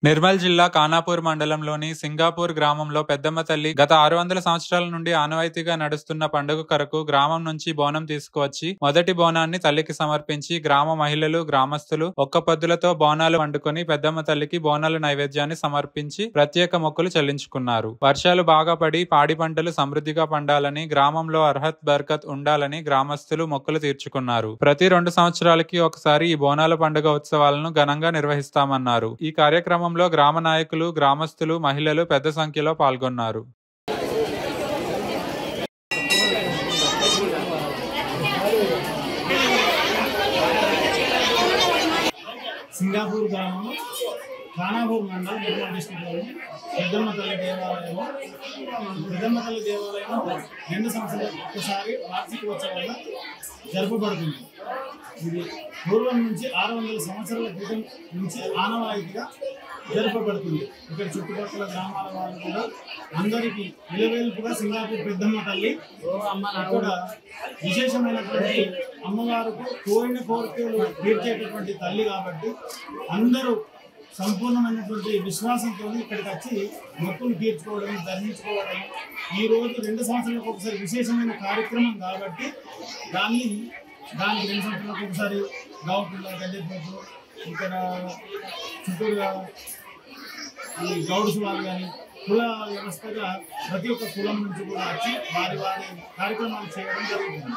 నిర్మల్ జిల్లా ఖానాపూర్ మండలంలోని సింగాపూర్ గ్రామంలో పెద్దమ్మ తల్లి గత 600 సంవత్సరాల నుండి ఆనవాయితీగా నడుస్తున్న పండుగ కొరకు గ్రామం నుంచి బోనం తీసుకువచ్చి మొదటి బోనాన్ని తల్లికి సమర్పించి గ్రామ మహిళలు గ్రామస్తులు ఒక్క పొద్దులతో బోనాలు వండుకొని పెద్దమ్మ తల్లికి బోనాల నైవేద్యాన్ని సమర్పించి ప్రత్యేక మొక్కులు చెల్లించుకున్నారు. వర్షాలు బాగా పడి పాడి పంటలు సమృద్ధిగా పండాలని, గ్రామంలో అర్హత్ బర్కత్ ఉండాలని గ్రామస్తులు మొక్కులు తీర్చుకున్నారు. ప్రతి 2 సంవత్సరాలకి ఒకసారి ఈ బోనాల పండుగ ఉత్సవాలను ఘనంగా నిర్వహిస్తామన్నారు. ఈ కార్యక్రమం గ్రామ నాయకులు, గ్రామస్తులు, మహిళలు పెద్ద సంఖ్యలో పాల్గొన్నారు. సింగాపూర్ గ్రామం ఖానాపూర్ మండలం నిర్మల్ డిస్ట్రిక్ట్లోని పెద్దమ్మ తల్లి దేవాలయం 2 సంవత్సరాలకు ఒకసారి వార్షికోత్సవంగా జరుపబడుతుంది. ఇది పూర్వం నుంచి 600 సంవత్సరాల క్రితం నుంచి ఆనవాయితీగా జరపబడుతుంది. ఇక్కడ చుట్టుపక్కల గ్రామాల వాళ్ళు కూడా అందరికీ విలువేల్పుగా సింగాపూర్ పెద్దమ్మ తల్లి అక్కడ విశేషమైనటువంటి అమ్మవారికి కోరిన కోరికలు తీర్చేటటువంటి తల్లి కాబట్టి అందరూ సంపూర్ణమైనటువంటి విశ్వాసంతో ఇక్కడికి వచ్చి మొక్కులు తీర్చుకోవడం, దర్శించుకోవడం. ఈరోజు 2 సంవత్సరాలకు ఒకసారి విశేషమైన కార్యక్రమం కాబట్టి దానికి 2 సంవత్సరాలకు ఒకసారి గౌడ్ల గడ్డెపోతు ఇక్కడ చుట్టూరుగా ఈ గౌడ్స్ వాళ్ళు కానీ కుల వ్యవస్థగా ప్రతి ఒక్క కులం నుంచి కూడా వచ్చి వారి కార్యక్రమాలు చేయడం జరుగుతుంది.